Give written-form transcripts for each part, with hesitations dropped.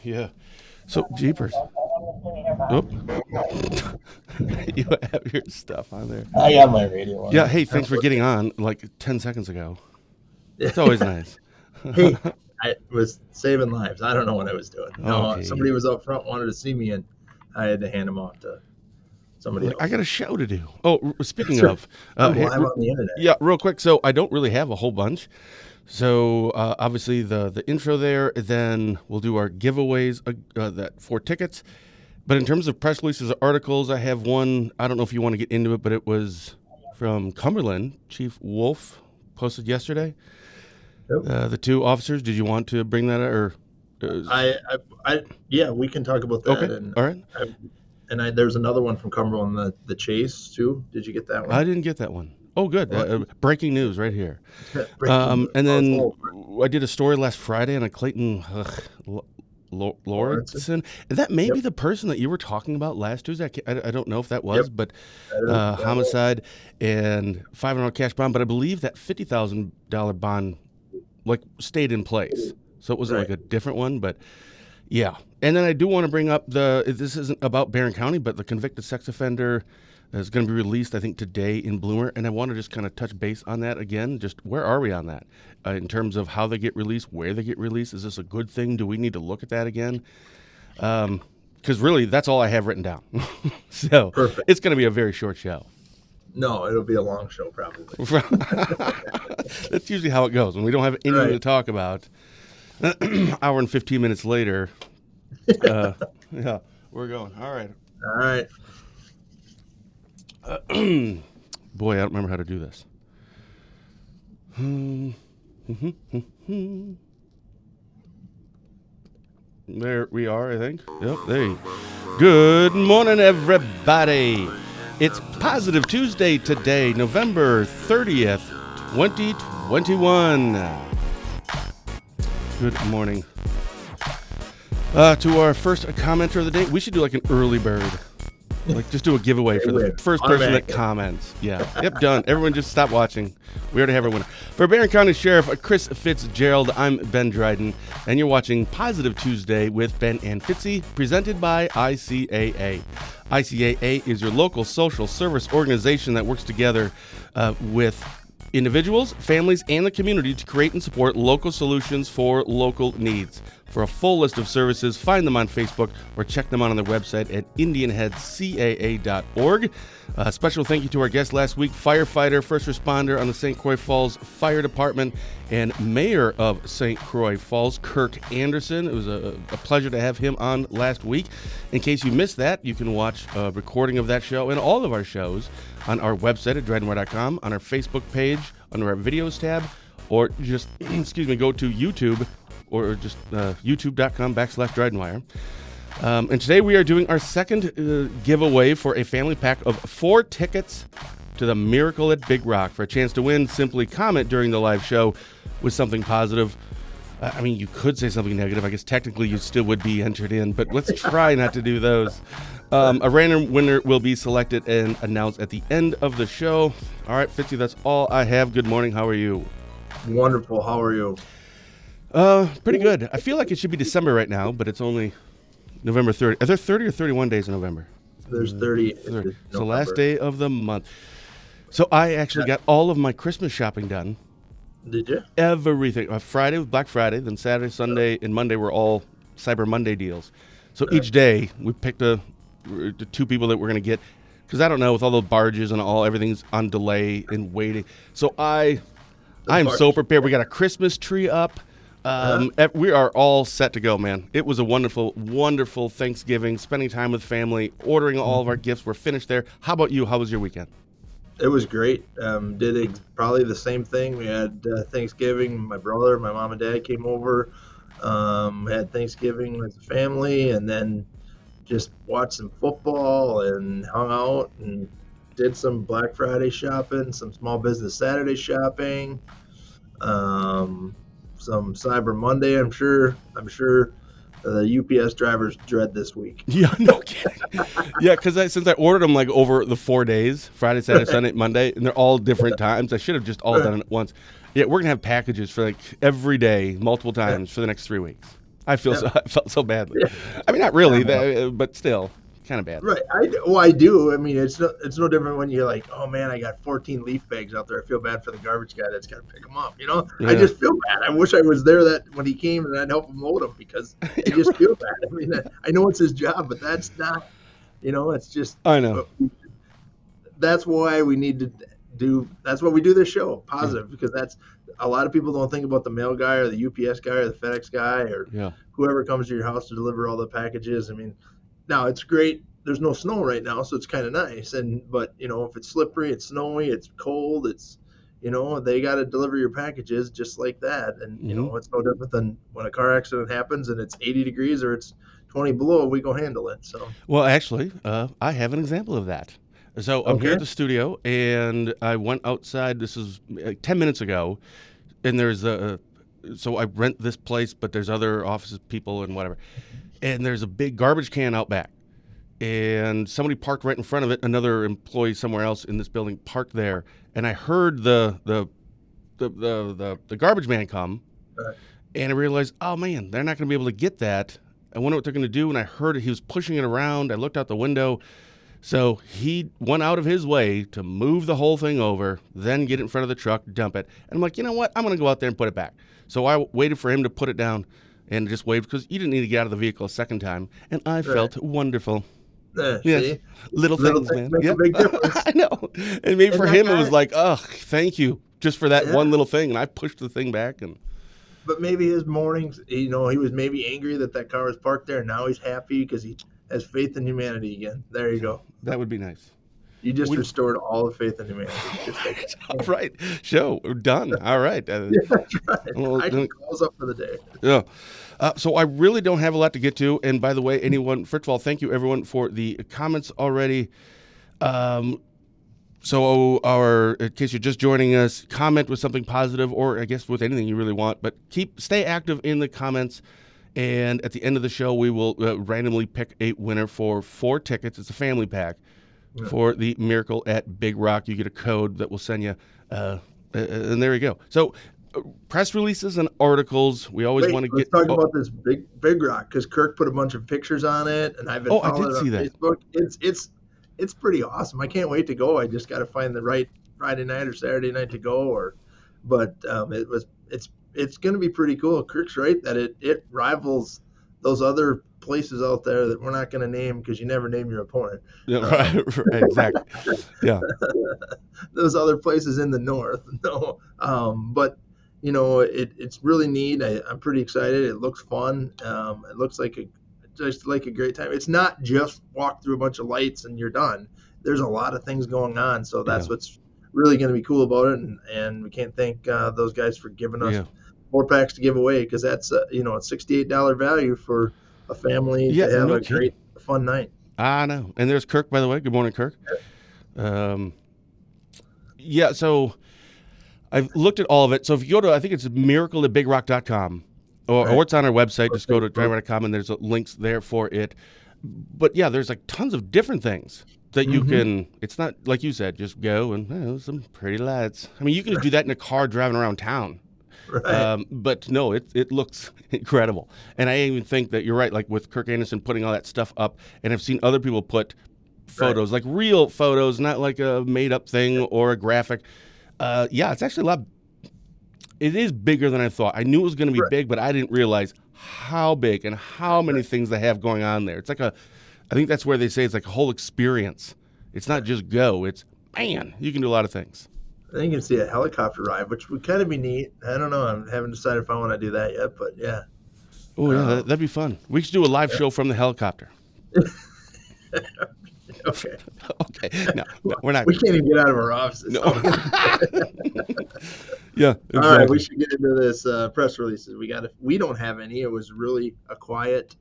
Yeah. So, jeepers. Oop. You have your stuff on there. I got my radio on. Yeah, hey, thanks for getting on like 10 seconds ago. It's always nice. Hey, I was saving lives. I don't know what I was doing. No, Okay. somebody was up front, wanted to see me, and I had to hand them off to somebody else. I got a show to do. Oh, speaking Sure. of, I'm live on the internet. yeah, real quick. So I don't really have a whole bunch. So obviously the intro there. Then we'll do our giveaways that 4 tickets. But in terms of press releases or articles, I have one. I don't know if you want to get into it, but it was from Cumberland. Chief Wolf posted yesterday. Yep. The 2 officers. Did you want to bring that or? Yeah, we can talk about that. Okay. All right. There's another one from Cumberland, the Chase too. Did you get that one? I didn't get that one. Oh, good. Breaking news right here. Breaking news. And then I did a story last Friday on a Clayton Lawrenson. And that may be the person that you were talking about last Tuesday. I don't know if that was, but homicide and $500 cash bond. But I believe that $50,000 bond stayed in place. So it wasn't like a different one, but yeah. And then I do want to bring up this isn't about Barron County, but the convicted sex offender is going to be released, I think, today in Bloomer. And I want to just kind of touch base on that again. Just where are we on that in terms of how they get released, where they get released? Is this a good thing? Do we need to look at that again? Because really, that's all I have written down. So Perfect. It's going to be a very short show. No, it'll be a long show probably. That's usually how it goes. When we don't have anything to talk about, hour and 15 minutes later, yeah, we're going. All right. All right. Boy, I don't remember how to do this. There we are, I think. Yep, there you go. Good morning, everybody. It's Positive Tuesday today, November 30th, 2021. Good morning. To our first commenter of the day, we should do like an early bird. Just do a giveaway for the first person that comments. Yeah. Yep, done. Everyone just stop watching. We already have our winner. For Barron County Sheriff Chris Fitzgerald, I'm Ben Dryden, and you're watching Positive Tuesday with Ben and Fitzy, presented by ICAA. ICAA is your local social service organization that works together with individuals, families, and the community to create and support local solutions for local needs. For a full list of services, find them on Facebook or check them out on their website at indianheadcaa.org. A special thank you to our guest last week, firefighter, first responder on the St. Croix Falls Fire Department and Mayor of St. Croix Falls, Kirk Anderson. It was a pleasure to have him on last week. In case you missed that, you can watch a recording of that show and all of our shows on our website at drydenwire.com, on our Facebook page, under our videos tab, or just, go to YouTube, or just youtube.com/drydenwire. And today we are doing our second giveaway for a family pack of 4 tickets to the Miracle at Big Rock. For a chance to win, simply comment during the live show with something positive. I mean, you could say something negative. I guess technically you still would be entered in, but let's try not to do those. A random winner will be selected and announced at the end of the show. All right, Fitzy, that's all I have. Good morning. How are you? Wonderful. How are you? Pretty good. I feel like it should be December right now, but it's only November 30. Are there 30 or 31 days in November? There's 30. 30. It's the last day of the month. So I actually got all of my Christmas shopping done. Did you? Everything. Friday was Black Friday, then Saturday, Sunday, and Monday were all Cyber Monday deals. So each day we picked the 2 people that we're going to get, because I don't know, with all the barges and everything's on delay and waiting. So I'm so prepared. We got a Christmas tree up. We are all set to go, man. It was a wonderful, wonderful Thanksgiving, spending time with family, ordering all of our gifts. We're finished there. How about you? How was your weekend? It was great. Probably the same thing. We had Thanksgiving. My brother, my mom and dad came over, had Thanksgiving with the family, and then just watched some football and hung out and did some Black Friday shopping, some Small Business Saturday shopping, some Cyber Monday. I'm sure the UPS drivers dread this week. Yeah, no kidding. Yeah, because since I ordered them over the 4 days, Friday, Saturday, Sunday, Monday, and they're all different times, I should have just all done it at once. Yeah, we're going to have packages for every day, multiple times for the next 3 weeks. I Yeah. I felt so badly. Yeah. I mean, not really, but still, kind of bad. Right. I do. I mean, it's no different when you're like, oh man, I got 14 leaf bags out there. I feel bad for the garbage guy that's got to pick them up. I Yeah. just feel bad. I wish I was there that when he came and I'd help him load them because I just feel bad. I mean, I know it's his job, but that's not. It's just. I know. That's why we need to do. That's why we do this show, Yeah. positive, because that's a lot of people don't think about the mail guy or the UPS guy or the FedEx guy or Yeah. whoever comes to your house to deliver all the packages. I mean, now it's great. There's no snow right now, so it's kind of nice. But if it's slippery, it's snowy, it's cold, they got to deliver your packages just like that. And it's no different than when a car accident happens and it's 80 degrees or it's 20 below. We go handle it. So. Well, actually, I have an example of that. So I'm here Okay. at the studio, and I went outside. This is 10 minutes ago, and there's so I rent this place, but there's other offices, people, and whatever. And there's a big garbage can out back, and somebody parked right in front of it. Another employee somewhere else in this building parked there, and I heard the garbage man come, Right. and I realized, oh man, they're not going to be able to get that. I wonder what they're going to do. And I heard he was pushing it around. I looked out the window. So he went out of his way to move the whole thing over, then get it in front of the truck, dump it. And I'm like, you know what? I'm going to go out there and put it back. So I waited for him to put it down and just waved because you didn't need to get out of the vehicle a second time. And I felt wonderful. Yes. Yes. Little things, man. make a big difference. I know. And maybe for that him, it guy- was like, oh, thank you just for that Yeah. one little thing. And I pushed the thing back. And But maybe his mornings, he was maybe angry that car was parked there, and now he's happy because he has faith in humanity again. There you go. that would be nice. You just restored all the faith in humanity. Just like All right. Show. We're done. All right. that's right. Well, I can close up for the day. Yeah. So I really don't have a lot to get to. And by the way, first of all, thank you everyone for the comments already. So in case you're just joining us, comment with something positive or I guess with anything you really want, but stay active in the comments. And at the end of the show, we will randomly pick a winner for 4 tickets. It's a family pack for the Miracle at Big Rock. You get a code that will send you, and there you go. So press releases and articles. We always want to Let's talk about this big rock because Kirk put a bunch of pictures on it, and I've been I following did it see on that. Facebook. It's pretty awesome. I can't wait to go. I just got to find the right Friday night or Saturday night to go. But it's going to be pretty cool. Kirk's right that it rivals those other places out there that we're not going to name because you never name your opponent. Yeah, right, exactly. Yeah. Those other places in the north. No, but it's really neat. I'm pretty excited. It looks fun. It looks just like a great time. It's not just walk through a bunch of lights and you're done. There's a lot of things going on. So that's what's really going to be cool about it. And we can't thank those guys for giving us 4 packs to give away because that's a $68 value for a family to have a great fun night. I know. And there's Kirk, by the way. Good morning, Kirk. So I've looked at all of it. So if you go to, I think it's miracleatbigrock.com or it's on our website. Just go to driver.com and there's links there for it. But yeah, there's like tons of different things that you can, it's not like you said, just go and some pretty lights. I mean, you can do that in a car driving around town. Right. But no, it looks incredible. And I even think that you're right, like with Kirk Anderson putting all that stuff up, and I've seen other people put photos, like real photos, not like a made-up thing or a graphic. It's actually a lot. It is bigger than I thought. I knew it was going to be big, but I didn't realize how big and how many things they have going on there. It's like I think that's where they say it's like a whole experience. It's not just go. It's, man, you can do a lot of things. I think you can see a helicopter ride, which would kind of be neat. I don't know. I haven't decided if I want to do that yet, but yeah. Oh, yeah, that'd be fun. We should do a live show from the helicopter. Okay. Okay. No, we're not. We can't even get out of our offices. No. Yeah. Exactly. All right, we should get into this press releases. We don't have any. It was really a quiet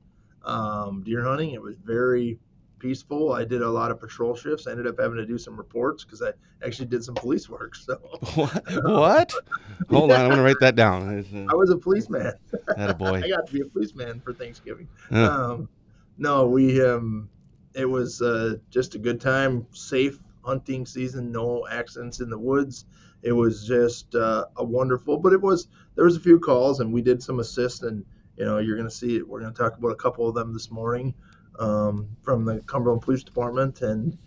deer hunting. It was very peaceful. I did a lot of patrol shifts. I ended up having to do some reports because I actually did some police work. So What? Hold on, I'm gonna write that down. I was a policeman. Attaboy. I got to be a policeman for Thanksgiving. Yeah. No, it was just a good time, safe hunting season, no accidents in the woods. It was just a wonderful, but there was a few calls and we did some assist and you're going to see it. We're going to talk about a couple of them this morning from the Cumberland Police Department. And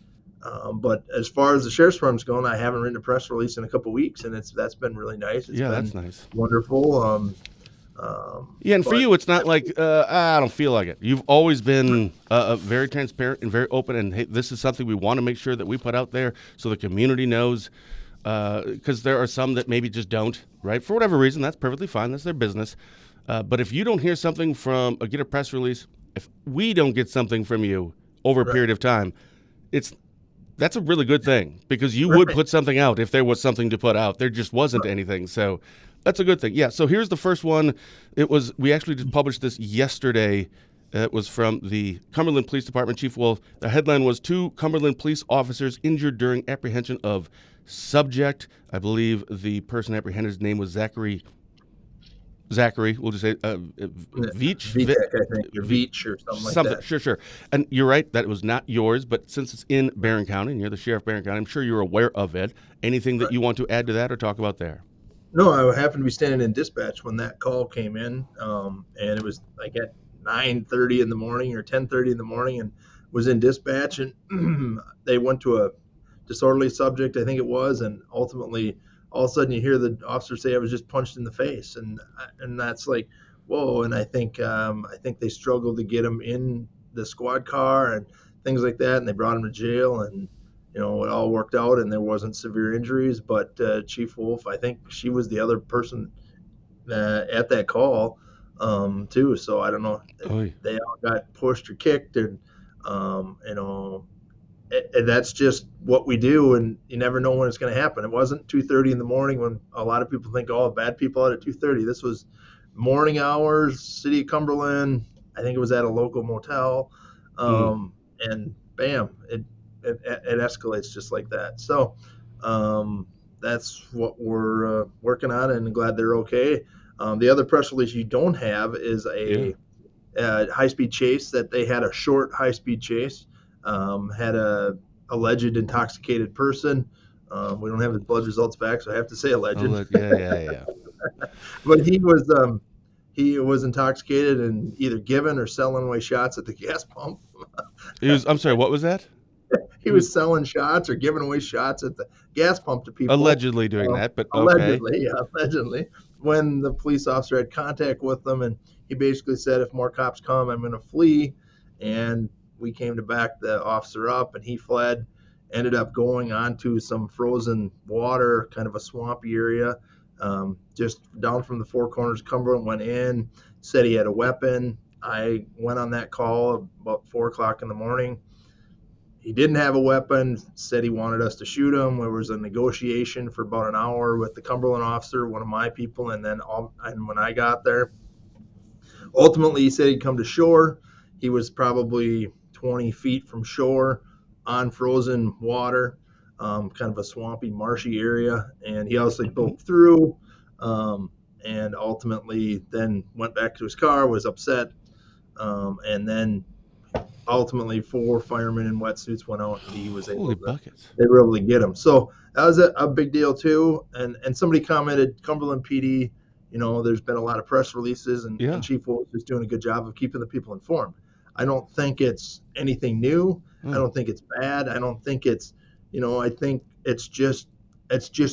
but as far as the sheriff's department's going, I haven't written a press release in a couple of weeks, and that's been really nice. It's Yeah, been that's nice. wonderful. Yeah, and for But you, it's not like I don't feel like it. You've always been very transparent and very open, and hey, this is something we want to make sure that we put out there so the community knows. Because there are some that maybe just don't, right? For whatever reason, that's perfectly fine. That's their business. But if you don't hear something get a press release, if we don't get something from you over a Right. period of time, that's a really good thing because you Right. would put something out if there was something to put out. There just wasn't anything. So that's a good thing. Yeah. So here's the first one. We actually just published this yesterday. It was from the Cumberland Police Department. Chief Wolf. The headline was 2 Cumberland police officers injured during apprehension of subject. I believe the person apprehended's name was Zachary. We'll just say Veach. VTech, I think, or Veach or something like that. Sure. And you're right, that was not yours, but since it's in Barron County, and you're the sheriff of Barron County, I'm sure you're aware of it. Anything that you want to add to that or talk about there? No, I happened to be standing in dispatch when that call came in, and it was like at 9:30 in the morning or 10:30 in the morning, and was in dispatch, and they went to a disorderly subject, I think it was, and ultimately, all of a sudden, you hear the officer say, "I was just punched in the face," and that's like, whoa. And I think they struggled to get him in the squad car and things like that, and they brought him to jail, and it all worked out, and there wasn't severe injuries. But Chief Wolf, I think she was the other person at that call too. So I don't know. Oy. They all got pushed or kicked, and and that's just what we do, and you never know when it's going to happen. It wasn't 2:30 in the morning when a lot of people think, oh, bad people out at 2:30. This was morning hours, city of Cumberland. I think it was at a local motel, and bam, it escalates just like that. So that's what we're working on, and glad they're okay. The other press release you don't have is a high-speed chase, that they had a short high-speed chase. Had a alleged intoxicated person. We don't have his blood results back, so I have to say alleged. Yeah. But he was intoxicated and either giving or selling away shots at the gas pump. I'm sorry, what was that? He was selling shots or giving away shots at the gas pump to people. Allegedly doing that, but okay. Allegedly. When the police officer had contact with them, and he basically said, if more cops come, I'm going to flee. And we came to back the officer up, and he fled, ended up going onto some frozen water, kind of a swampy area, just down from the Four Corners of Cumberland, went in, said he had a weapon. I went on that call about 4 o'clock in the morning. He didn't have a weapon, said he wanted us to shoot him. There was a negotiation for about an hour with the Cumberland officer, one of my people, and when I got there, ultimately he said he'd come to shore. He was probably 20 feet from shore on frozen water, kind of a swampy, marshy area. And he obviously broke through, and ultimately then went back to his car, was upset. And then ultimately 4 firemen in wetsuits went out, and he was able they were able to get him. So that was a big deal too. And somebody commented, Cumberland PD, there's been a lot of press releases, and Chief Wolf is doing a good job of keeping the people informed. I don't think it's anything new. I don't think it's bad. I don't think it's, I think it's just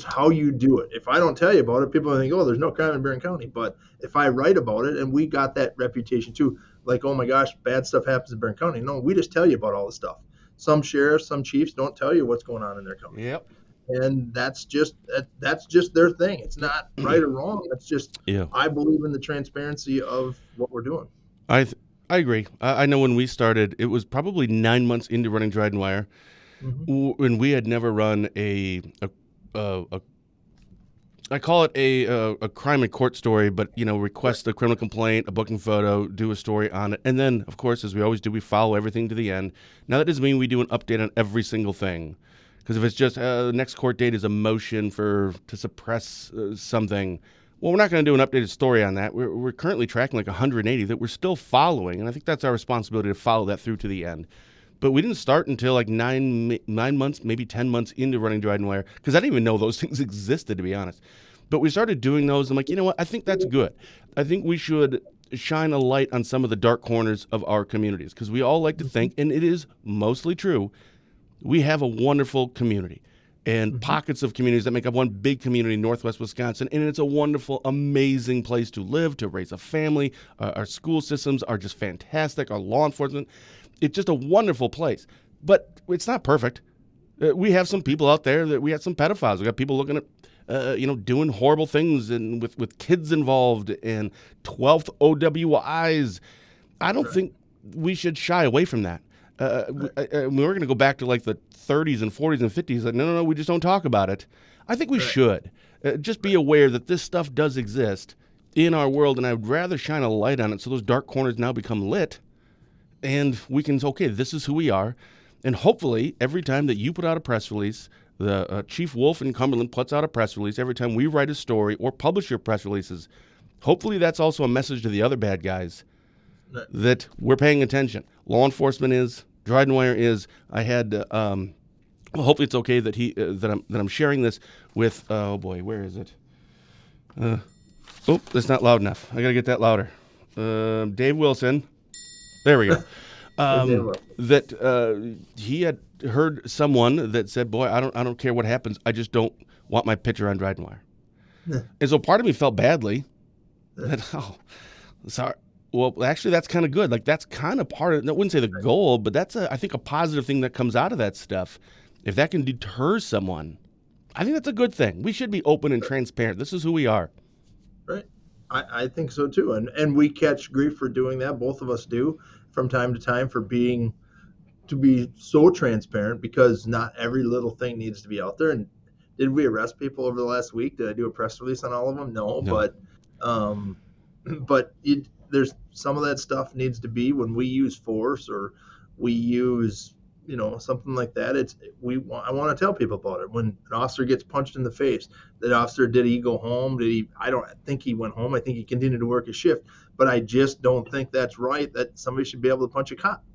how you do it. If I don't tell you about it, people think, oh, there's no crime in Barron County. But if I write about it, and we got that reputation too, like, oh my gosh, bad stuff happens in Barron County. No, we just tell you about all the stuff. Some sheriffs, some chiefs don't tell you what's going on in their county. Yep. And that's just their thing. It's not right or wrong. It's just, I believe in the transparency of what we're doing. I agree. I know when we started, it was probably 9 months into running Dryden Wire, when we had never run I call it a crime and court story, but request a criminal complaint, a booking photo, do a story on it, and then of course, as we always do, we follow everything to the end. Now that doesn't mean we do an update on every single thing, because if it's just the next court date is a motion to suppress something. Well, we're not going to do an updated story on that. We're currently tracking like 180 that we're still following, and I think that's our responsibility to follow that through to the end. But we didn't start until like 9 months, maybe 10 months into running Dryden Wire, because I didn't even know those things existed, to be honest. But we started doing those. I'm like, you know what? I think that's good. I think we should shine a light on some of the dark corners of our communities, because we all like to think, and it is mostly true, we have a wonderful community and pockets of communities that make up one big community in Northwest Wisconsin, and it's a wonderful, amazing place to live, to raise a family. Our school systems are just fantastic. Our law enforcement, it's just a wonderful place. But it's not perfect. We have some people out there that we have some pedophiles. We got people looking at, doing horrible things and with kids involved and 12th OWIs. I don't think we should shy away from that. We're going to go back to like the 30s and 40s and 50s. Like, no, we just don't talk about it. I think we should. Just be aware that this stuff does exist in our world, and I'd rather shine a light on it so those dark corners now become lit, and we can say, okay, this is who we are. And hopefully, every time that you put out a press release, the Chief Wolf in Cumberland puts out a press release, every time we write a story or publish your press releases, hopefully that's also a message to the other bad guys that we're paying attention. Law enforcement is, Dryden Wire is. I had, hopefully it's okay that that I'm sharing this with. Oh boy, where is it? That's not loud enough. I gotta get that louder. Dave Wilson. There we go. That he had heard someone that said, "Boy, I don't care what happens. I just don't want my picture on Dryden Wire." And so part of me felt badly. Sorry. Well, actually, that's kind of good. Like, that's kind of part of, I wouldn't say the goal, but that's, I think, a positive thing that comes out of that stuff. If that can deter someone, I think that's a good thing. We should be open and transparent. This is who we are. Right. I think so, too. And we catch grief for doing that. Both of us do from time to time for to be so transparent, because not every little thing needs to be out there. And did we arrest people over the last week? Did I do a press release on all of them? No. But there's some of that stuff needs to be, when we use force or we use, something like that. I want to tell people about it. When an officer gets punched in the face, that officer, did he go home? I don't think he went home. I think he continued to work his shift, but I just don't think that's right, that somebody should be able to punch a cop.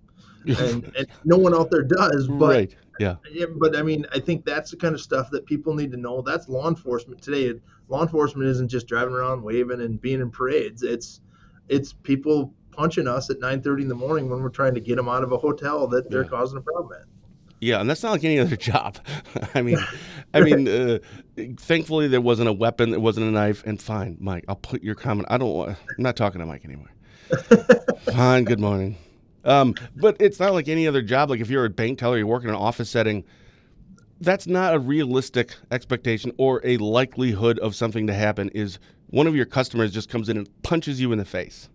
And no one out there does, but right. Yeah. But I mean, I think that's the kind of stuff that people need to know. That's law enforcement today. Law enforcement isn't just driving around waving and being in parades. It's people punching us at 9:30 in the morning when we're trying to get them out of a hotel that they're causing a problem at. Yeah, and that's not like any other job. I mean, thankfully there wasn't a weapon, there wasn't a knife, and fine, Mike, I'll put your comment. I'm not talking to Mike anymore. Fine, good morning. But it's not like any other job. Like if you're a bank teller, you work in an office setting, that's not a realistic expectation or a likelihood of something to happen is one of your customers just comes in and punches you in the face.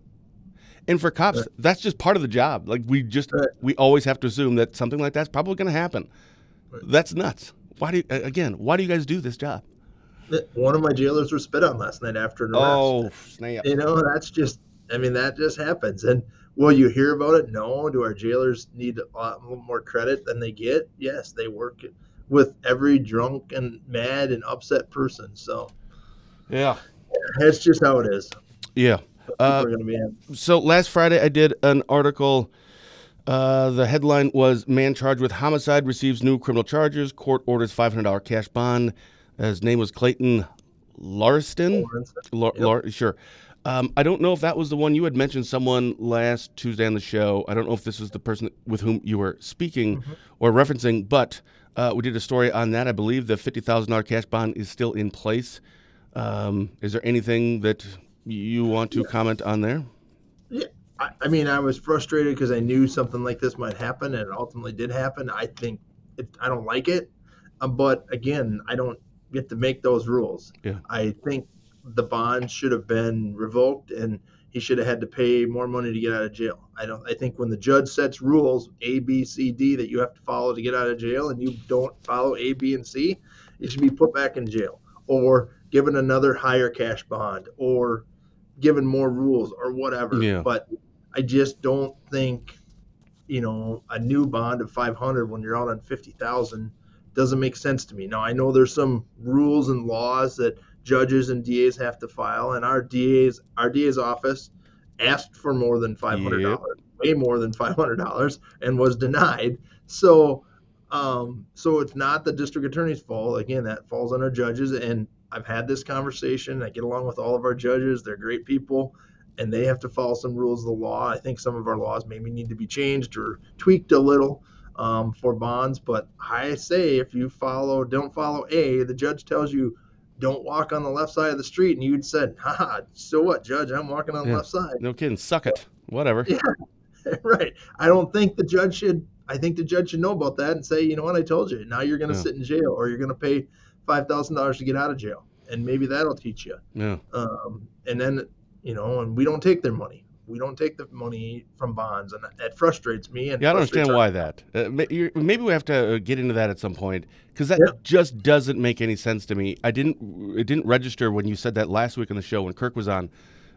And for cops, that's just part of the job. Like we always have to assume that something like that's probably going to happen. That's nuts. Why do you guys do this job? One of my jailers was spit on last night after an arrest. Oh, snap. That just happens. And will you hear about it? No. Do our jailers need a lot more credit than they get? Yes, they work with every drunk and mad and upset person. So, yeah, that's just how it is. Yeah. So last Friday I did an article. The headline was "Man Charged with Homicide Receives New Criminal Charges. Court Orders $500 Cash Bond." His name was Clayton Larston. Sure. I don't know if that was the one you had mentioned someone last Tuesday on the show. I don't know if this was the person with whom you were speaking or referencing, but we did a story on that. I believe the $50,000 cash bond is still in place. Is there anything that you want to comment on there? Yeah, I was frustrated because I knew something like this might happen, and it ultimately did happen. I don't like it, but again, I don't get to make those rules. Yeah. I think the bond should have been revoked, and he should have had to pay more money to get out of jail. I think when the judge sets rules A, B, C, D that you have to follow to get out of jail, and you don't follow A, B, and C, you should be put back in jail or given another higher cash bond or given more rules or whatever. Yeah. But I just don't think, a new bond of $500 when you're out on $50,000 doesn't make sense to me. Now, I know there's some rules and laws that judges and DAs have to file, and our DA's office asked for more than $500, way more than $500, and was denied. So it's not the district attorney's fault. Again, that falls on our judges, and I've had this conversation. I get along with all of our judges. They're great people. and they have to follow some rules of the law. I think some of our laws maybe need to be changed or tweaked a little for bonds. But I say if you don't follow A, the judge tells you don't walk on the left side of the street, and you'd said, haha, so what, judge? I'm walking on the left side. No kidding. Suck it. Whatever. Yeah, right. I don't think the judge should. I think the judge should know about that and say, you know what, I told you. Now you're going to sit in jail, or you're going to pay $5,000 to get out of jail, and maybe that'll teach you. Yeah. And then, and we don't take their money. We don't take the money from bonds, and that frustrates me. And I don't understand why that. Maybe we have to get into that at some point, because that just doesn't make any sense to me. It didn't register when you said that last week on the show when Kirk was on.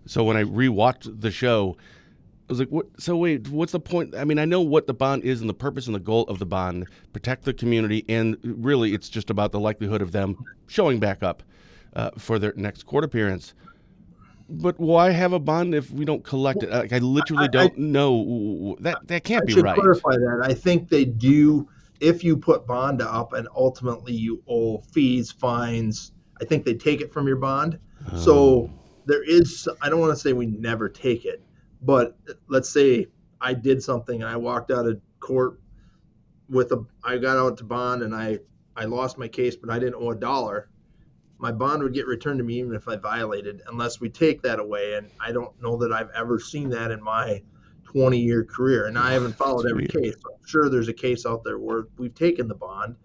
So when I rewatched the show, I was like, "What? So wait, what's the point?" I mean, I know what the bond is and the purpose and the goal of the bond: protect the community, and really, it's just about the likelihood of them showing back up for their next court appearance. But why have a bond if we don't collect it? Like, I literally don't know. That can't be right. I should clarify that. I think they do. If you put bond up and ultimately you owe fees, fines, I think they take it from your bond. Oh. So there is. I don't want to say we never take it, but let's say I did something and I walked out of court I got out to bond and I lost my case, but I didn't owe $1. My bond would get returned to me even if I violated, unless we take that away. And I don't know that I've ever seen that in my 20-year career. And I haven't followed every case. So I'm sure there's a case out there where we've taken the bond,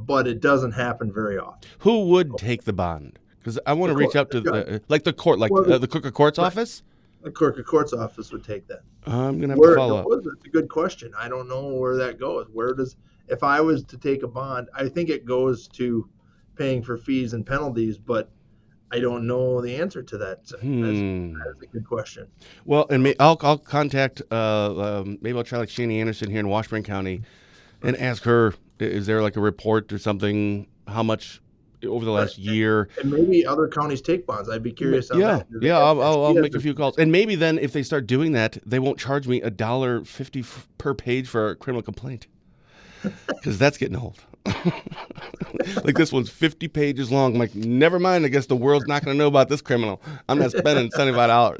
but it doesn't happen very often. Who would take the bond? Because I want to reach out to the court, the clerk of court's office? The clerk of court's office would take that. I'm going to have to follow up. It's a good question. I don't know where that goes. If I was to take a bond, I think it goes to paying for fees and penalties, but I don't know the answer to that. That's a good question. Well, and I'll contact, maybe I'll try like Shani Anderson here in Washburn County and ask her, is there like a report or something, how much over the last year? And maybe other counties take bonds. I'd be curious on that. Yeah, I'll make a few calls. And maybe then if they start doing that, they won't charge me $1.50 per page for a criminal complaint. Because that's getting old. Like this one's 50 pages long. I'm like, never mind. I guess the world's not going to know about this criminal. I'm not spending $75.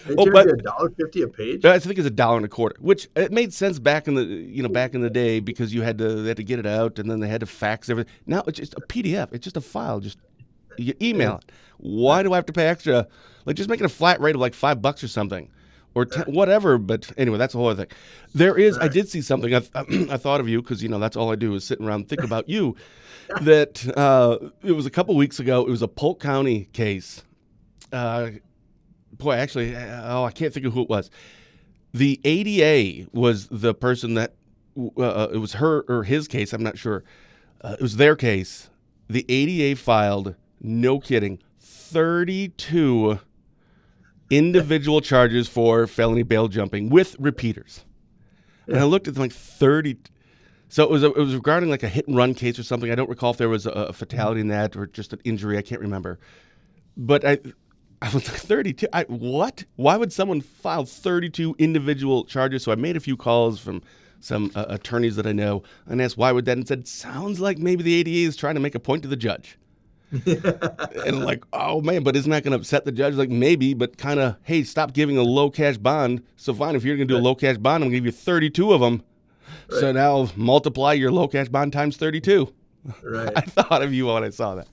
They charge you $1.50 a page? I think it's $1.25, which it made sense back in the day because they had to get it out and then they had to fax everything. Now it's just a PDF. It's just a file. Just you email it. Why do I have to pay extra? Like just make it a flat rate of like $5 or something. Or whatever, but anyway, that's a whole other thing. I did see something. I thought of you because that's all I do is sit around and think about you. That it was a couple weeks ago. It was a Polk County case. I can't think of who it was. The ADA was the person that it was her or his case. I'm not sure. It was their case. The ADA filed, no kidding, 32 individual charges for felony bail jumping with repeaters. And I looked at them like 30. So it was regarding like a hit and run case or something. I don't recall if there was a fatality in that or just an injury. I can't remember. But I was like 32. What? Why would someone file 32 individual charges? So I made a few calls from some attorneys that I know and asked why would that, and said, sounds like maybe the ADA is trying to make a point to the judge. And I'm like, oh man, but isn't that going to upset the judge? Like maybe, but kind of, hey, stop giving a low cash bond. So fine, if you're going to do a low cash bond, I'm going to give you 32 of them. Right. So now multiply your low cash bond times 32. Right. I thought of you when I saw that.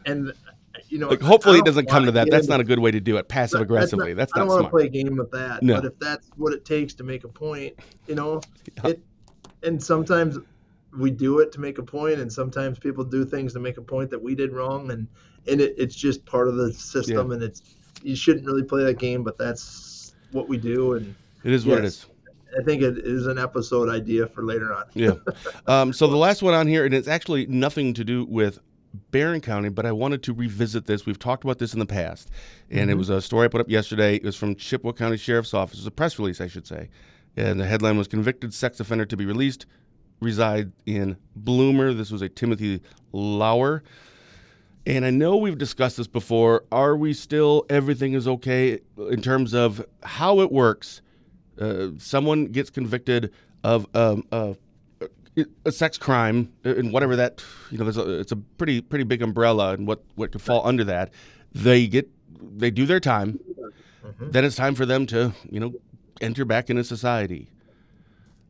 And like hopefully it doesn't come to that. That's not a good way to do it. Passive aggressively. That's not smart. I don't want to play a game with that. No. But if that's what it takes to make a point, and sometimes we do it to make a point, and sometimes people do things to make a point that we did wrong, and it's just part of the system, and you shouldn't really play that game, but that's what we do, and it is what it is. I think it is an episode idea for later on. Yeah. So the last one on here, and it's actually nothing to do with Barron County, but I wanted to revisit this. We've talked about this in the past, and it was a story I put up yesterday. It was from Chippewa County Sheriff's Office. It was a press release, I should say, and the headline was "Convicted Sex Offender to be Released, Reside in Bloomer." This was a Timothy Lauer. And I know we've discussed this before. Are we still, everything is okay in terms of how it works? Someone gets convicted of a sex crime and whatever that, it's a pretty big umbrella and what could fall under that. They get they do their time. Mhm. Then it's time for them to, enter back into society.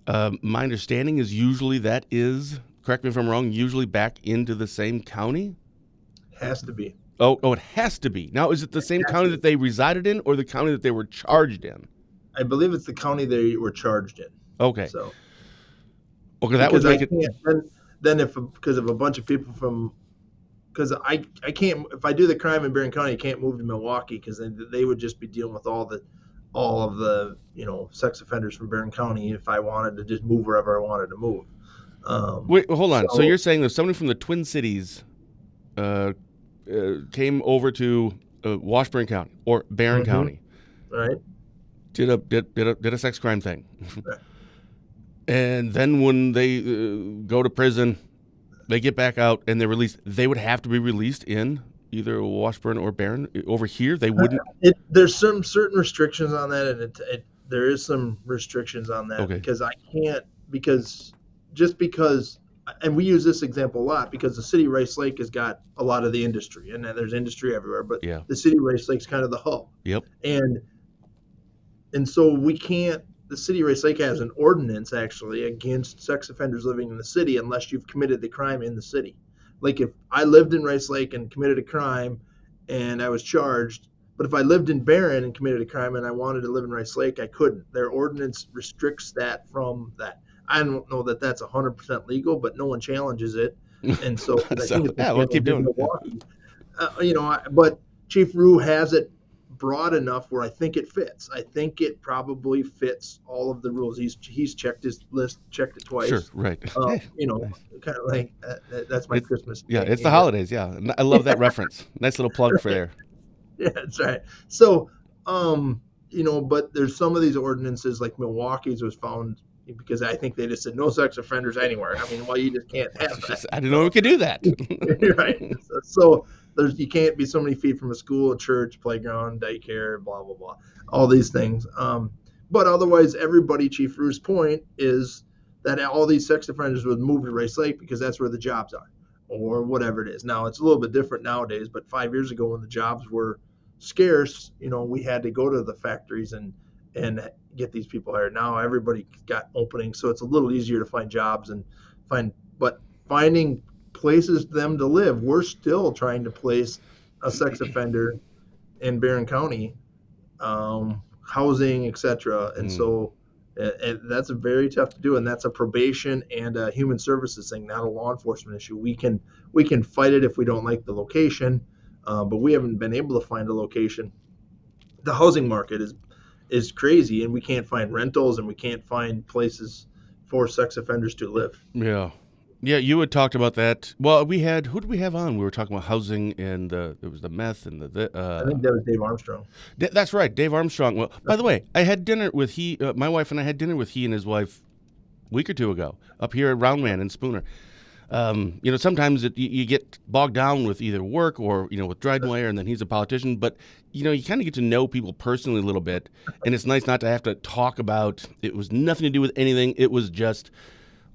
My understanding is usually that is, correct me if I'm wrong, usually back into the same county. Has to be. Oh, it has to be. Now, is it the same county that they resided in or the county that they were charged in? I believe it's the county they were charged in. Okay. So Okay, that would because I make it. can't then if because of a bunch of people from because I can't if I do the crime in Barron County I can't move to Milwaukee because then they would just be dealing with all of the sex offenders from Barron County if I wanted to just move wherever I wanted to move. Wait, hold on. So so you're saying there's somebody from the Twin Cities came over to Washburn County or Barron County, right. did a sex crime thing, Right. and then when they go to prison, they get back out and they're released. They would have to be released in either Washburn or Barron. Over here, they wouldn't. There's some certain restrictions on that, and there is some restrictions on that Okay. because I can't because and we use this example a lot because the city of Rice Lake has got a lot of the industry, and there's industry everywhere, but Yeah. the city of Rice Lake's kind of the hub, Yep. and so we can't. The city of Rice Lake has an ordinance actually against sex offenders living in the city unless you've committed the crime in the city. Like if I lived in Rice Lake and committed a crime and I was charged, but if I lived in Barron and committed a crime and I wanted to live in Rice Lake, I couldn't. Their ordinance restricts that from that. I don't know that that's 100% legal, but no one challenges it. And so I think it's we'll keep doing it. Milwaukee. But Chief Rue has it broad enough where I think it fits. I think it probably fits all of the rules. He's checked his list, checked it twice. Sure, right. Nice. Kind of like that's my Christmas. Yeah, thing, it's the holidays. Yeah, I love that reference. Nice little plug for there. Yeah, that's right. So, but there's some of these ordinances like Milwaukee's was found because I think they just said no sex offenders anywhere. I mean, well, you just can't have that. I didn't know we could do that. Right. So you can't be so many feet from a school, a church, playground, daycare, blah blah blah, all these things. But otherwise, everybody, Chief Rue's point is that all these sex offenders would move to Rice Lake because that's where the jobs are, or whatever it is. Now it's a little bit different nowadays, but 5 years ago when the jobs were scarce, we had to go to the factories and get these people hired. Now everybody got openings, so it's a little easier to find jobs and finding places for them to live. We're still trying to place a sex offender in Barron County, housing, etc. And so that's very tough to do, and that's a probation and a human services thing, not a law enforcement issue. We can fight it if we don't like the location, but we haven't been able to find a location. The housing market is crazy, and we can't find rentals, and we can't find places for sex offenders to live. Yeah, you had talked about that. Well, who did we have on? We were talking about housing and there was the meth and I think that was Dave Armstrong. That's right, Dave Armstrong. Well, by the way, I had dinner with my wife and I had dinner with he and his wife a week or two ago up here at Roundman in Spooner. Sometimes you get bogged down with either work or, with Dryden, and then he's a politician. But, you kind of get to know people personally a little bit. And it's nice not to have to talk about, it was nothing to do with anything. It was just,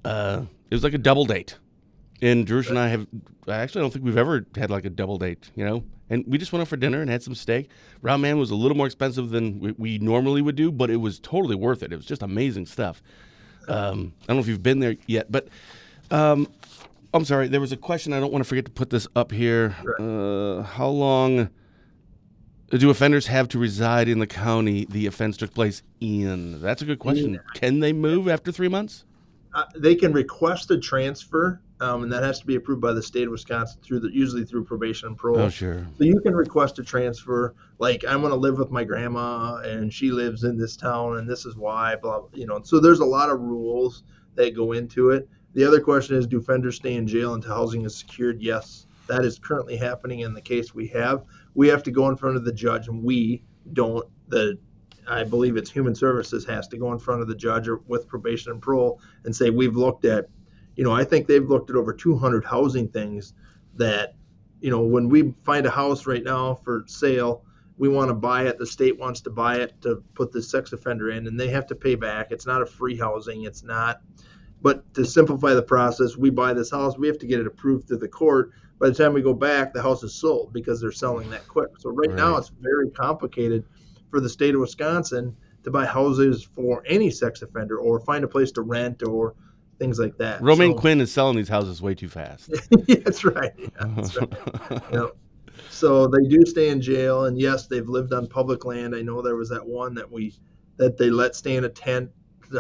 it was like a double date. And Drew and I actually don't think we've ever had like a double date, And we just went out for dinner and had some steak. Roundman was a little more expensive than we normally would do, but it was totally worth it. It was just amazing stuff. I don't know if you've been there yet, but... I'm sorry, there was a question. I don't want to forget to put this up here. How long do offenders have to reside in the county the offense took place in? That's a good question. Can they move after 3 months? They can request a transfer, and that has to be approved by the state of Wisconsin usually through probation and parole. Oh, sure. So you can request a transfer. Like, I'm going to live with my grandma, and she lives in this town, and this is why, blah, blah, So there's a lot of rules that go into it. The other question is, do offenders stay in jail until housing is secured? Yes, that is currently happening in the case we have. We have to go in front of the judge, and we don't. I believe it's Human Services has to go in front of the judge or with probation and parole and say, we've looked at, I think they've looked at over 200 housing things that, when we find a house right now for sale, we want to buy it. The state wants to buy it to put the sex offender in, and they have to pay back. It's not a free housing. It's not. But to simplify the process, we buy this house, we have to get it approved through the court. By the time we go back, the house is sold because they're selling that quick. So right now Right. it's very complicated for the state of Wisconsin to buy houses for any sex offender or find a place to rent or things like that. Romaine So Quinn is selling these houses way too fast. that's right. Yeah, that's right. Yeah. So they do stay in jail, and yes, they've lived on public land. I know there was that one that they let stay in a tent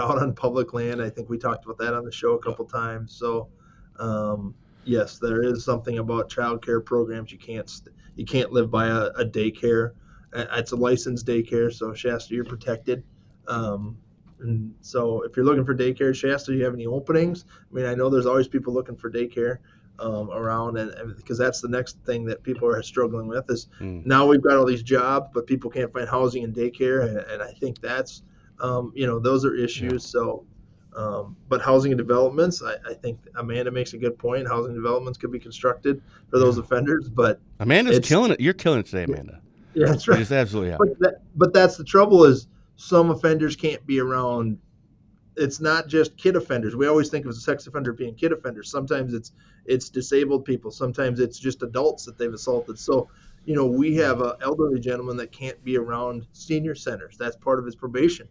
out on public land. I think we talked about that on the show a couple times. So yes, there is something about child care programs. You can't live by a daycare. It's a licensed daycare, so Shasta, you're protected. And so if you're looking for daycare, Shasta, do you have any openings? I mean, I know there's always people looking for daycare around, and because that's the next thing that people are struggling with is now we've got all these jobs, but people can't find housing and daycare, and I think that's those are issues. Yeah. So but housing and developments, I think Amanda makes a good point. Housing developments could be constructed for those offenders, but Amanda's it's killing it. You're killing it today, Amanda. yeah, that's You right. just absolutely are. But that's the trouble is some offenders can't be around. It's not just kid offenders. We always think of a sex offender being kid offenders. Sometimes it's disabled people. Sometimes it's just adults that they've assaulted. So, we have an elderly gentleman that can't be around senior centers. That's part of his probation.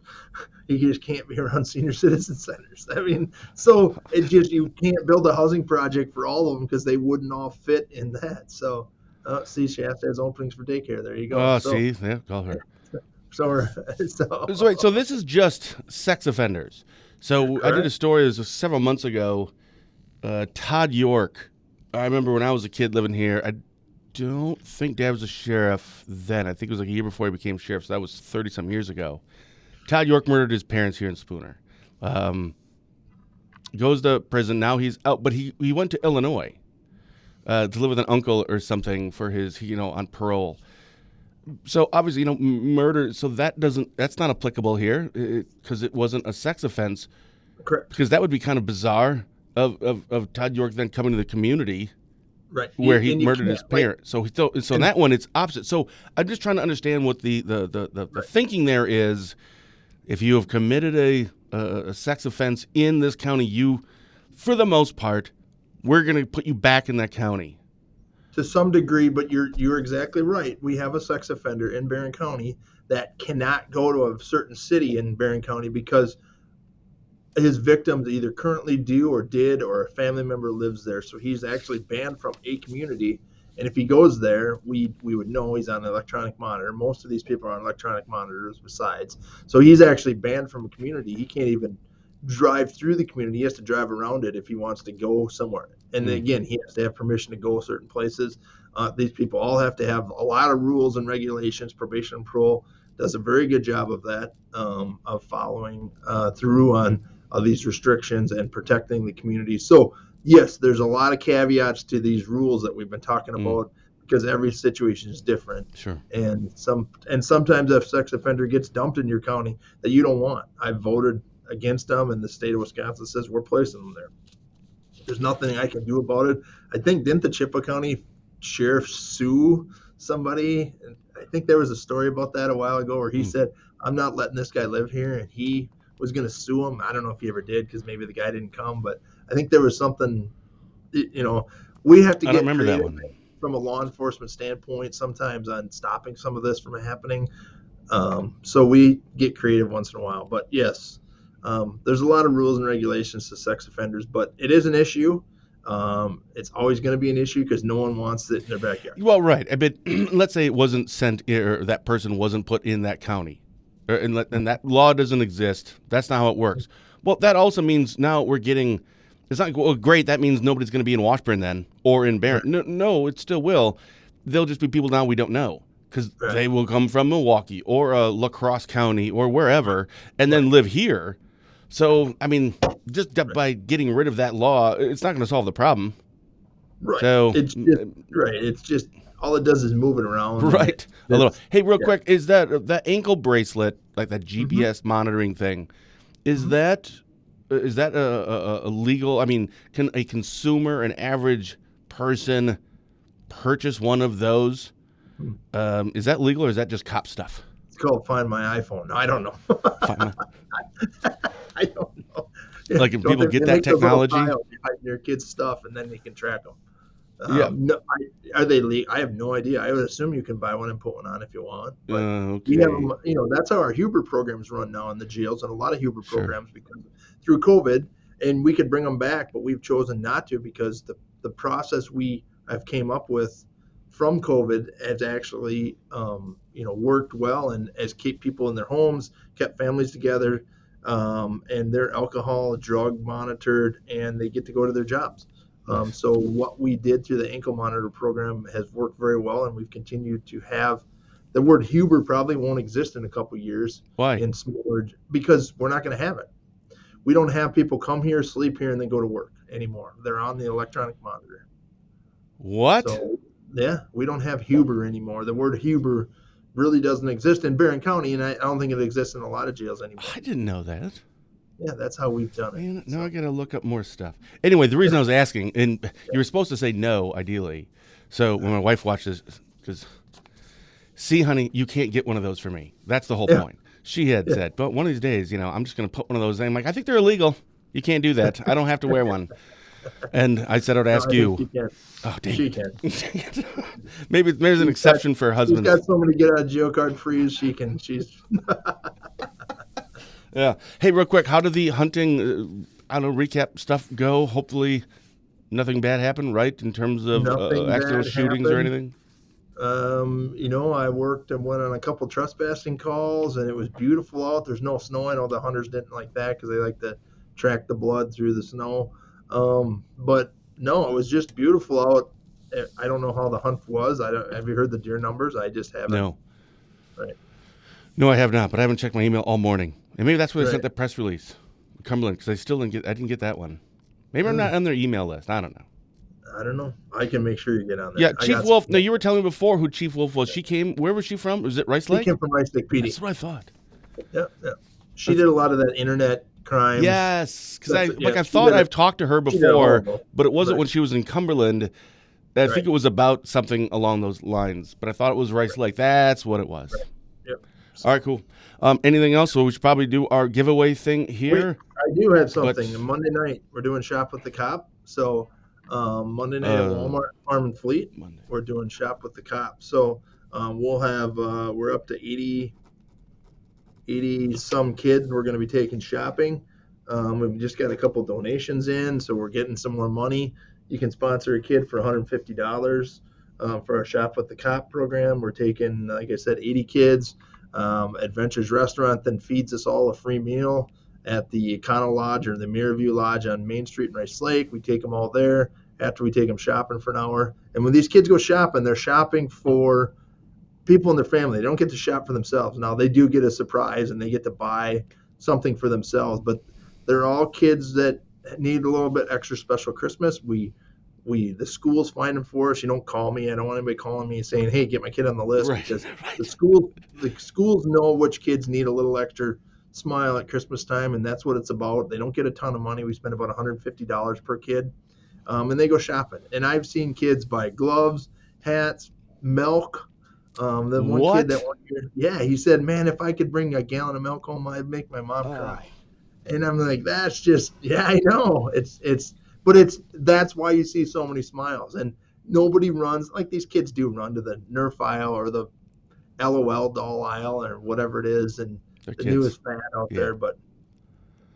He just can't be around senior citizen centers. I mean, so you can't build a housing project for all of them because they wouldn't all fit in that. So, see, Shasta has openings for daycare. There you go. Oh, So, see, yeah, call her. so, So wait, so this is just sex offenders. So I did a correct. story, it was several months ago. Todd York. I remember when I was a kid living here. I don't think Dad was a sheriff then. I think it was like a year before he became sheriff. So that was 30-some years ago. Todd York murdered his parents here in Spooner. Goes to prison. Now he's out, but he went to Illinois to live with an uncle or something for his, on parole. So obviously, murder. So that's not applicable here because it wasn't a sex offense. Correct. Because that would be kind of bizarre of Todd York then coming to the community Right. where he And you murdered can't, his parents. So in that one, it's opposite. So I'm just trying to understand what the thinking there is. If you have committed a sex offense in this county, for the most part, we're going to put you back in that county. to some degree, but you're exactly right. We have a sex offender in Barron County that cannot go to a certain city in Barron County because his victims either currently do or did, or a family member lives there. So he's actually banned from a community. And if he goes there, we would know he's on an electronic monitor. Most of these people are on electronic monitors besides. So he's actually banned from a community. He can't even drive through the community. He has to drive around it if he wants to go somewhere. And again, he has to have permission to go certain places. These people all have to have a lot of rules and regulations. Probation and parole does a very good job of that, of following through on these restrictions and protecting the community. So yes, there's a lot of caveats to these rules that we've been talking about because every situation is different. Sure. And sometimes a sex offender gets dumped in your county that you don't want. I voted against them, and the state of Wisconsin says we're placing them there. There's nothing I can do about it. I think didn't the Chippewa County sheriff sue somebody? I think there was a story about that a while ago where he said, "I'm not letting this guy live here," and he was going to sue him. I don't know if he ever did because maybe the guy didn't come, but I think there was something. We have to I get don't remember that creative one. from a law enforcement standpoint sometimes on stopping some of this from happening. So we get creative once in a while, but yes. There's a lot of rules and regulations to sex offenders, but it is an issue. It's always going to be an issue because no one wants it in their backyard. Well, right. But let's say it wasn't sent, or that person wasn't put in that county, and that law doesn't exist. That's not how it works. Well, that also means now we're getting. It's not great. That means nobody's going to be in Washburn then or in Barron. No, it still will. They'll just be people now we don't know because they will come from Milwaukee or La Crosse County or wherever and then live here. So, I mean, just by getting rid of that law, it's not going to solve the problem. Right. So, It's just all it does is move it around. Right. A little. Hey, real quick, is that ankle bracelet, like that GPS monitoring thing, is that a legal? I mean, can a consumer, an average person, purchase one of those? Is that legal or is that just cop stuff? It's called Find My iPhone. I don't know. I don't know. Like, if Don't people they get that make those little technology? files behind your kids' stuff, and then they can track them. Yeah. No, are they legal? I have no idea. I would assume you can buy one and put one on if you want. But we have Okay. them. That's how our Huber programs run now in the jails, and a lot of Huber Sure. programs because through COVID, and we could bring them back, but we've chosen not to because the process we have came up with from COVID has actually worked well and has kept people in their homes, kept families together, and they're alcohol, drug monitored, and they get to go to their jobs. Nice. So what we did through the ankle monitor program has worked very well, and we've continued to have the word Huber probably won't exist in a couple of years Why? in smaller because we're not going to have it. We don't have people come here, sleep here, and then go to work anymore. They're on the electronic monitor. What? So yeah, we don't have Huber anymore. The word Huber really doesn't exist in Barron County, and I don't think it exists in a lot of jails anymore. I didn't know that. Yeah, that's how we've done it. Man, now I got to look up more stuff. Anyway, the reason I was asking, and you were supposed to say no, ideally. So when my wife watches, because, see, honey, you can't get one of those for me. That's the whole point. She had said, but one of these days, I'm just going to put one of those in. I'm like, I think they're illegal. You can't do that. I don't have to wear one. And I said, I would ask you. She can. Oh, dang. She can. Maybe there's an exception for husbands. She's got so many get out of jail card free. She can. She's. Yeah. Hey, real quick, how did the hunting, recap stuff go? Hopefully nothing bad happened, right? In terms of accidental shootings or anything? I worked and went on a couple trespassing calls, and it was beautiful out. There's no snow. I know the hunters didn't like that because they like to track the blood through the snow. But no, it was just beautiful out. I don't know how the hunt was. Have you heard the deer numbers? I just haven't. No. Right. No, I have not, but I haven't checked my email all morning. And maybe that's where they sent Right. that press release, Cumberland, because I didn't get that one. Maybe I'm not on their email list. I don't know. I don't know. I can make sure you get on there. Yeah, Chief Wolf. No, you were telling me before who Chief Wolf was. She came. Where was she from? Was it Rice Lake? She came from Rice Lake PD. That's what I thought. Yeah. She did a lot of that internet crime. Yes, because I she thought did I've talked to her she did before, horrible. but it wasn't Right. when she was in Cumberland. I think Right. it was about something along those lines, but I thought it was Rice Lake. That's what it was. Right. Yep. All right, cool. Anything else? So we should probably do our giveaway thing here. I do have something. Monday night, we're doing Shop with the Cop. So Monday night at Walmart Farm and Fleet, Monday. we're doing Shop with the Cop. So we'll have, we're up to 80 some kids we're going to be taking shopping. We've just got a couple donations in, so we're getting some more money. You can sponsor a kid for $150 for our Shop with the Cop program. We're taking, like I said, 80 kids. Adventures Restaurant then feeds us all a free meal at the Econo Lodge or the Mirrorview Lodge on Main Street in Rice Lake. We take them all there after we take them shopping for an hour. And when these kids go shopping, they're shopping for people in their family. They don't get to shop for themselves. Now, they do get a surprise and they get to buy something for themselves, but they're all kids that need a little bit extra special Christmas. The schools find them for us. You don't call me. I don't want anybody calling me and saying, hey, get my kid on the list, Right. because Right. the schools know which kids need a little extra smile at Christmas time, and that's what it's about. They don't get a ton of money. We spend about $150 per kid, and they go shopping. And I've seen kids buy gloves, hats, milk. The one kid that 1 year, yeah, he said, man, if I could bring a gallon of milk home, I'd make my mom cry. And I'm like, that's just, yeah, I know. That's why you see so many smiles. And nobody runs, like these kids do run to the Nerf aisle or the LOL doll aisle or whatever it is, and the newest fad out there. But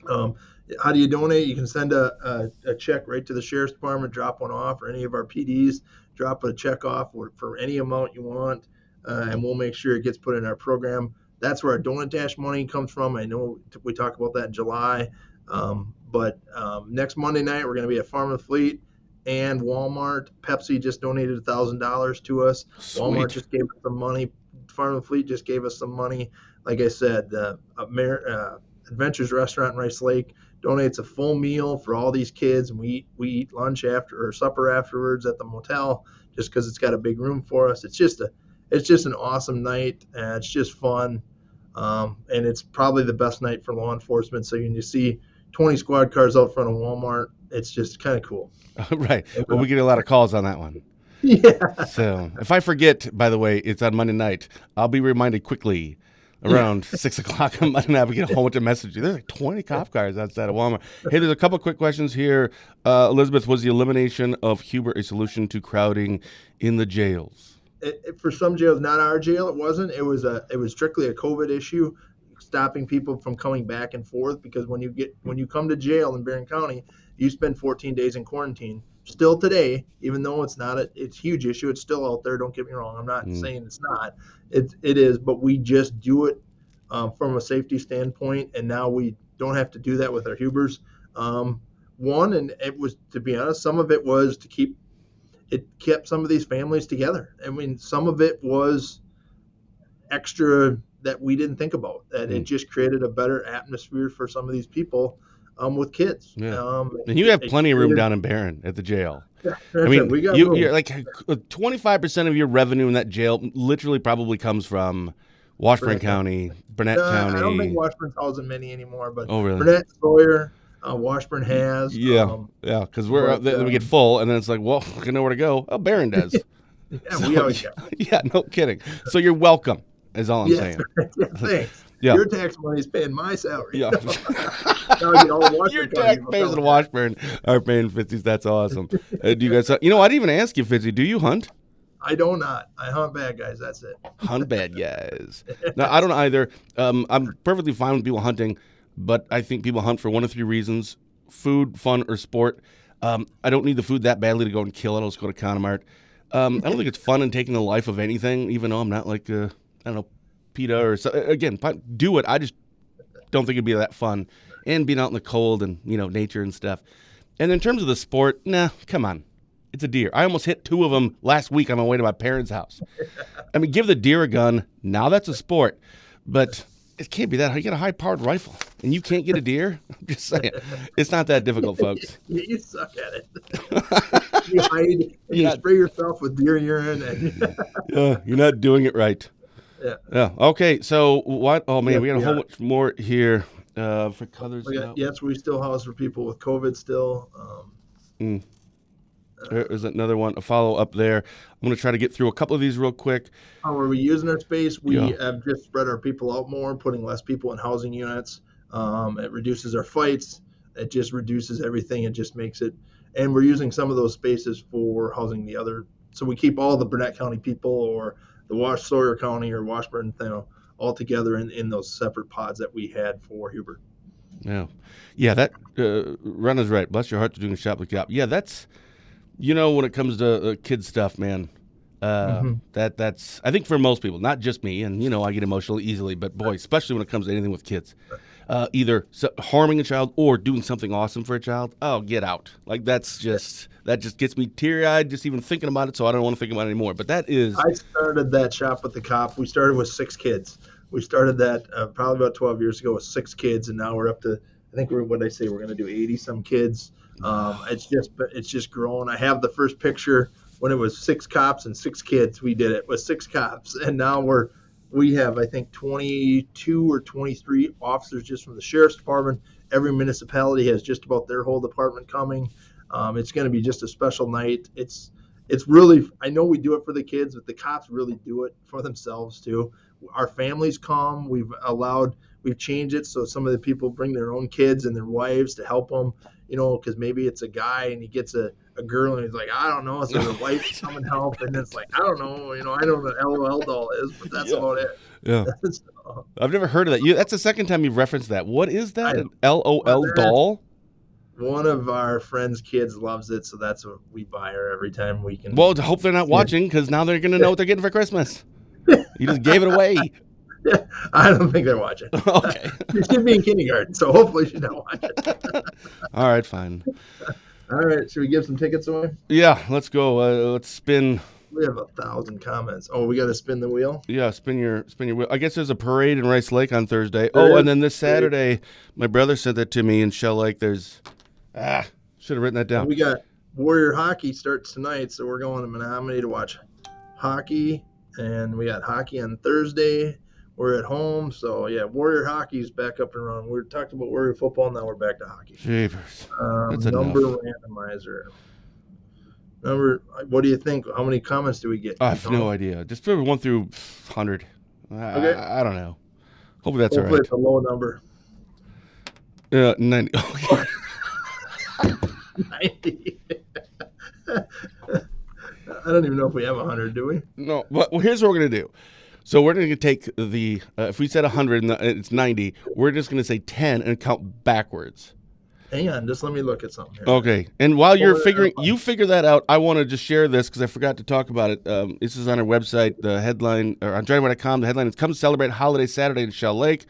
how do you donate? You can send a check right to the Sheriff's Department, drop one off, or any of our PDs, drop a check off for any amount you want, and we'll make sure it gets put in our program. That's where our Donut Dash money comes from. I know we talk about that in July. But next Monday night, we're going to be at Farm and Fleet and Walmart. Pepsi just donated $1,000 to us. Sweet. Walmart just gave us some money. Farm and Fleet just gave us some money. Like I said, Adventures Restaurant in Rice Lake donates a full meal for all these kids, and we eat lunch after or supper afterwards at the motel just because it's got a big room for us. It's just an awesome night, and it's just fun. And it's probably the best night for law enforcement. So when you see 20 squad cars out front of Walmart, it's just kind of cool. Right. Well, we get a lot of calls on that one. Yeah. So if I forget, by the way, it's on Monday night, I'll be reminded quickly. around 6 o'clock on Monday night. We get a whole bunch of messages. There's like 20 cop cars outside of Walmart. Hey, there's a couple quick questions here. Elizabeth, was the elimination of Huber a solution to crowding in the jails? For some jails, not our jail, it wasn't. It was strictly a COVID issue, stopping people from coming back and forth. Because when you come to jail in Barron County, you spend 14 days in quarantine. Still today, even though it's not it's a huge issue, it's still out there. Don't get me wrong. I'm not saying it's not. It is, but we just do it from a safety standpoint, and now we don't have to do that with our Hubers. And it was, to be honest, some of it was it kept some of these families together. I mean, some of it was extra that we didn't think about, that it just created a better atmosphere for some of these people with kids. Yeah. And you have plenty of room down in Barron at the jail. Yeah, I mean, you're like 25% of your revenue in that jail literally probably comes from Washburn County, Burnett County. I don't think Washburn's housing many anymore, but oh, really? Burnett, Sawyer, Washburn has. Yeah, because we're we get full, and then it's like, well, I know where to go. Oh, Barron does. Yeah, so, we always go. Yeah, no kidding. So you're welcome, is all I'm saying. Yeah, thanks. Yeah. Your tax money is paying my salary. Yeah. Your taxpayers in Washburn are paying Fitzy's. That's awesome. Do you guys? I didn't even ask you, Fitzy. Do you hunt? I do not. I hunt bad guys. That's it. Hunt bad guys. No, I don't either. I'm perfectly fine with people hunting, but I think people hunt for one of three reasons: food, fun, or sport. I don't need the food that badly to go and kill it. I'll just go to Connemart. I don't think it's fun in taking the life of anything, even though I'm not like I don't know, PETA or so. Again, do it. I just don't think it'd be that fun, and being out in the cold and nature and stuff. And in terms of the sport, nah, come on. It's a deer. I almost hit 2 of them last week on my way to my parents' house. I mean, give the deer a gun. Now that's a sport. But it can't be that. You get a high-powered rifle, and you can't get a deer? I'm just saying. It's not that difficult, folks. You suck at it. You hide, and you spray yourself with deer urine. And you're not doing it right. Yeah. Okay, so what? Oh, man, we got a whole bunch more here for colors. Yes, we still house for people with COVID still. There's another one, a follow-up there. I'm going to try to get through a couple of these real quick. How are we using our space? We have just spread our people out more, putting less people in housing units. It reduces our fights. It just reduces everything. It just makes it. And we're using some of those spaces for housing the other. So we keep all the Burnett County people or the Sawyer County or Washburn, all together in those separate pods that we had for Huber. Yeah, that Ron is right. Bless your heart to doing a shop like that. Yeah, that's. When it comes to kid stuff, man, that's I think for most people, not just me, and I get emotional easily, but boy, especially when it comes to anything with kids, either harming a child or doing something awesome for a child. Oh, get out! Like that just gets me teary-eyed just even thinking about it. So I don't want to think about it anymore. But that is. I started that shop with the cop. We started with 6 kids. We started that probably about 12 years ago with 6 kids, and now we're up to we're going to do 80 some kids. It's just grown. I have the first picture when it was 6 cops and 6 kids. We did it with 6 cops, and now we have I think 22 or 23 officers just from the sheriff's department. Every municipality has just about their whole department coming. It's going to be just a special night. It's really, I know we do it for the kids, but the cops really do it for themselves too. Our families come. We've changed it so some of the people bring their own kids and their wives to help them. Because maybe it's a guy and he gets a girl and he's like, I don't know. So the wife come and help, and it's like, I don't know. I know what an LOL doll is, but that's about it. Yeah. So, I've never heard of that. That's the second time you've referenced that. What is that? An LOL doll? One of our friends' kids loves it, so that's what we buy her every time we can. Well, I hope they're not watching, because now they're going to know what they're getting for Christmas. You just gave it away. Yeah, I don't think they're watching. Okay. She should be in kindergarten, so hopefully she's not watching. All right, fine. All right, should we give some tickets away? Yeah, let's go. Let's spin. We have 1,000 comments. Oh, we got to spin the wheel? Yeah, spin your wheel. I guess there's a parade in Rice Lake on Thursday. And then this Saturday, my brother sent that to me in Shell Lake. There's, should have written that down. We got Warrior Hockey starts tonight, so we're going to Menominee to watch hockey, and we got hockey on Thursday. We're at home, so yeah, Warrior Hockey's back up and running. We talked about Warrior football, now we're back to hockey. Jeepers. Number randomizer. What do you think? How many comments do we get? I have no idea. Just 1 through 100. Okay. I don't know. Hopefully that's all Hopefully right. it's a low number. 90. Okay. 90. I don't even know if we have 100, do we? No, but here's what we're going to do. So we're going to take the, if we said 100 and it's 90, we're just going to say 10 and count backwards. Hang on, just let me look at something here. Okay. And while you figure that out, I want to just share this because I forgot to talk about it. This is on our website, the headline, or on DrydenWay.com. The headline is Come Celebrate Holiday Saturday in Shell Lake.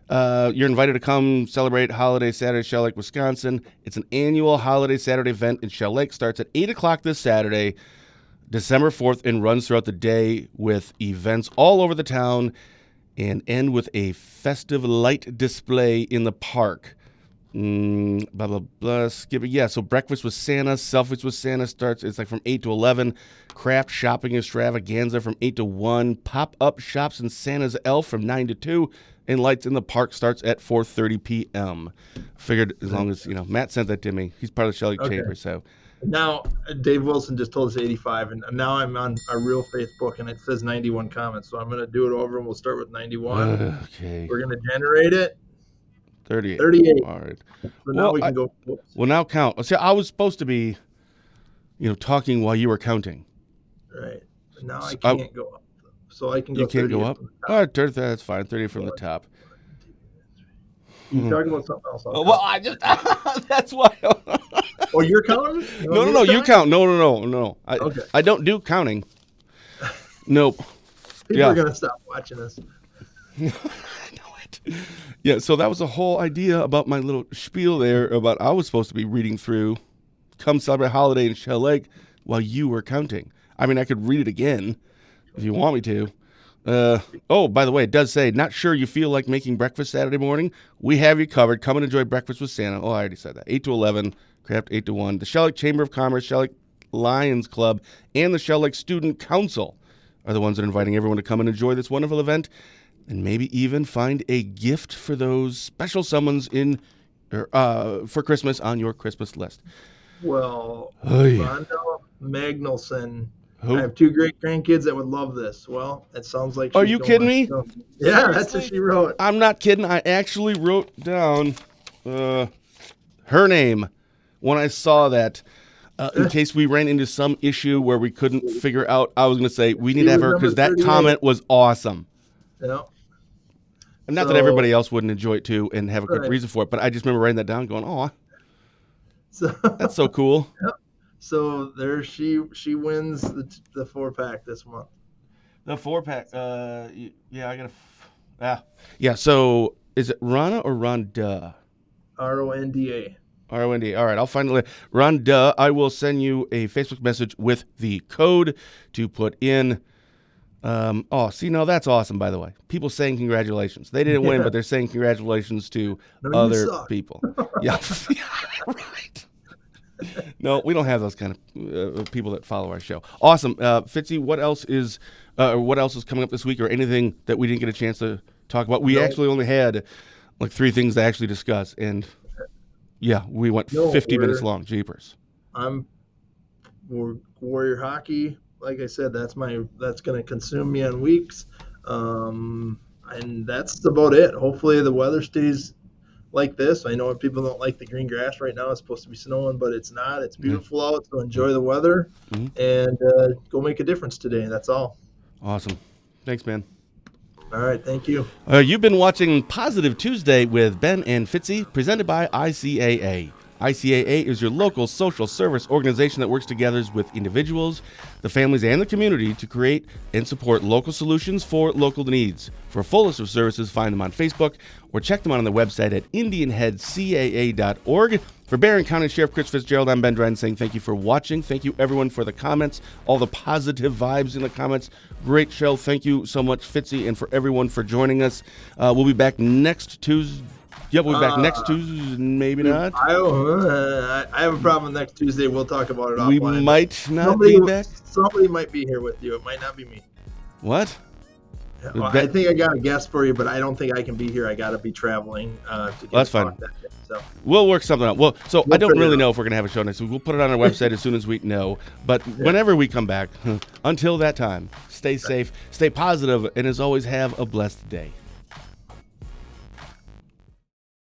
You're invited to come celebrate Holiday Saturday in Shell Lake, Wisconsin. It's an annual Holiday Saturday event in Shell Lake. Starts at 8 o'clock this Saturday, December 4th, and runs throughout the day with events all over the town and end with a festive light display in the park. Blah, blah, blah. Skip it. Yeah, so breakfast with Santa, selfies with Santa starts. It's like from 8 to 11. Craft shopping extravaganza from 8 to 1. Pop-up shops in Santa's Elf from 9 to 2. And lights in the park starts at 4:30 p.m. Figured as long as, Matt sent that to me. He's part of the Shell Lake Chamber, so. Now, Dave Wilson just told us 85, and now I'm on our Real Facebook, and it says 91 comments. So I'm going to do it over, and we'll start with 91. Okay. We're going to generate it. 38. 38. All right. So now we can go. Whoops. Well, now count. See, I was supposed to be, talking while you were counting. Right. But now I can't go up. So I can go. You can't go up? All right, that's fine. 30 from the top. You talking about something else? Well, I just, that's why. Oh, you're counting? No, you count. No. I don't do counting. Nope. People are going to stop watching us. Yeah, so that was the whole idea about my little spiel there about I was supposed to be reading through Come Celebrate Holiday in Shell Lake while you were counting. I mean, I could read it again if you want me to. By the way, it does say, not sure you feel like making breakfast Saturday morning? We have you covered. Come and enjoy breakfast with Santa. Oh, I already said that. 8 to 11, craft 8 to 1. The Shell Lake Chamber of Commerce, Shell Lake Lions Club, and the Shell Lake Student Council are the ones that are inviting everyone to come and enjoy this wonderful event and maybe even find a gift for those special someones for Christmas on your Christmas list. Well, Rhonda Magnelson. Who? I have 2 great grandkids that would love this. Well, it sounds like. Are you kidding me? Yeah, that's what she wrote. I'm not kidding. I actually wrote down her name when I saw that. In case we ran into some issue where we couldn't figure out, I was going to say we need to have her because that comment was awesome. Yeah. And not that everybody else wouldn't enjoy it too and have a good reason for it, but I just remember writing that down, going, "Oh, that's so cool." Yep. So there, she wins the 4-pack this month. The 4-pack. Yeah, I gotta. Yeah. So is it Rana or Rhonda? Ronda. ROND. All right, I'll find it. Rhonda, I will send you a Facebook message with the code to put in. No, that's awesome, by the way. People saying congratulations. They didn't win, but they're saying congratulations to other people. Yeah, right. No, we don't have those kind of people that follow our show. Awesome. Fitzy, what else is coming up this week or anything that we didn't get a chance to talk about? We actually only had like 3 things to actually discuss, and yeah, we went 50 minutes long. Jeepers. Warrior hockey. Like I said, that's going to consume me on weeks, and that's about it. Hopefully the weather stays like this. I know people don't like the green grass right now. It's supposed to be snowing, but it's not. It's beautiful out, so enjoy the weather and go make a difference today. That's all. Awesome. Thanks, man. All right, thank you. You've been watching Positive Tuesday with Ben and Fitzy, presented by ICAA. ICAA is your local social service organization that works together with individuals, the families, and the community to create and support local solutions for local needs. For a full list of services, find them on Facebook or check them out on their website at indianheadcaa.org. For Barron County Sheriff Chris Fitzgerald, I'm Ben Dryden saying thank you for watching. Thank you, everyone, for the comments, all the positive vibes in the comments. Great show. Thank you so much, Fitzy, and for everyone for joining us. We'll be back next Tuesday. Yep, we'll be back next Tuesday. Maybe not. I have a problem next Tuesday. We'll talk about it offline. We might not be back. Somebody might be here with you. It might not be me. What? Well, I think I got a guest for you, but I don't think I can be here. I got to be traveling. That's fine. So. We'll work something out. Well, I don't really know if we're going to have a show next week. We'll put it on our website as soon as we know. But whenever we come back, until that time, stay safe, stay positive, and as always, have a blessed day.